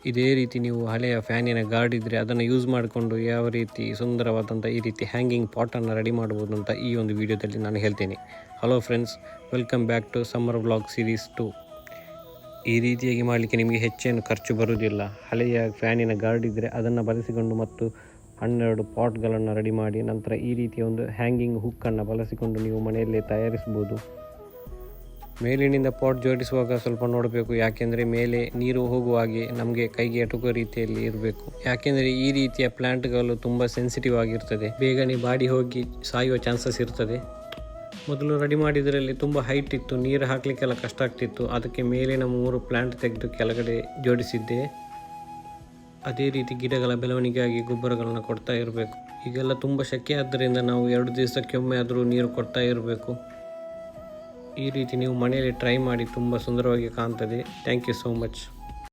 ಇದೇ ರೀತಿ ನೀವು ಹಳೆಯ ಫ್ಯಾನಿನ ಗಾರ್ಡ್ ಇದ್ದರೆ ಅದನ್ನು ಯೂಸ್ ಮಾಡಿಕೊಂಡು ಯಾವ ರೀತಿ ಸುಂದರವಾದಂಥ ಈ ರೀತಿ ಹ್ಯಾಂಗಿಂಗ್ ಪಾಟನ್ನು ರೆಡಿ ಮಾಡ್ಬೋದು ಅಂತ ಈ ಒಂದು ವಿಡಿಯೋದಲ್ಲಿ ನಾನು ಹೇಳ್ತೇನೆ. Hello friends, welcome back to summer vlog series 2. ಈ ರೀತಿಯಾಗಿ ಮಾಡಲಿಕ್ಕೆ ನಿಮಗೆ ಹೆಚ್ಚೇನು ಖರ್ಚು ಬರುವುದಿಲ್ಲ. ಹಳೆಯ ಫ್ಯಾನಿನ ಗಾರ್ಡ್ ಇದ್ದರೆ ಅದನ್ನು ಬಳಸಿಕೊಂಡು ಮತ್ತು 12 ಪಾಟ್ಗಳನ್ನು ರೆಡಿ ಮಾಡಿ ನಂತರ ಈ ರೀತಿಯ ಒಂದು ಹ್ಯಾಂಗಿಂಗ್ ಹುಕ್ಕನ್ನು ಬಳಸಿಕೊಂಡು ನೀವು ಮನೆಯಲ್ಲೇ ತಯಾರಿಸ್ಬೋದು. ಮೇಲಿನಿಂದ ಪಾಟ್ ಜೋಡಿಸುವಾಗ ಸ್ವಲ್ಪ ನೋಡಬೇಕು, ಯಾಕೆಂದರೆ ಮೇಲೆ ನೀರು ಹೋಗುವ ಹಾಗೆ ನಮಗೆ ಕೈಗೆ ಎಟುಕುವ ರೀತಿಯಲ್ಲಿ ಇರಬೇಕು. ಯಾಕೆಂದರೆ ಈ ರೀತಿಯ ಪ್ಲಾಂಟ್ಗಳು ತುಂಬ ಸೆನ್ಸಿಟಿವ್ ಆಗಿರ್ತದೆ, ಬೇಗನೆ ಬಾಡಿ ಹೋಗಿ ಸಾಯುವ ಚಾನ್ಸಸ್ ಇರ್ತದೆ. ಮೊದಲು ರೆಡಿ ಮಾಡಿದ್ರಲ್ಲಿ ತುಂಬ ಹೈಟ್ ಇತ್ತು, ನೀರು ಹಾಕಲಿಕ್ಕೆಲ್ಲ ಕಷ್ಟ ಆಗ್ತಿತ್ತು. ಅದಕ್ಕೆ ಮೇಲಿನ 3 ಪ್ಲಾಂಟ್ ತೆಗೆದು ಕೆಳಗಡೆ ಜೋಡಿಸಿದ್ದೆ. ಅದೇ ರೀತಿ ಗಿಡಗಳ ಬೆಳವಣಿಗೆಯಾಗಿ ಗೊಬ್ಬರಗಳನ್ನು ಕೊಡ್ತಾ ಇರಬೇಕು. ಈಗೆಲ್ಲ ತುಂಬ ಶೆಕೆ ಆದ್ದರಿಂದ ನಾವು 2 ದಿವಸಕ್ಕೆ ಒಮ್ಮೆ ಆದರೂ ನೀರು ಕೊಡ್ತಾ ಇರಬೇಕು. ಈ ರೀತಿ ನೀವು ಮನೆಯಲ್ಲಿ ಟ್ರೈ ಮಾಡಿ, ತುಂಬ ಸುಂದರವಾಗಿ ಕಾಣ್ತದೆ. Thank you so much.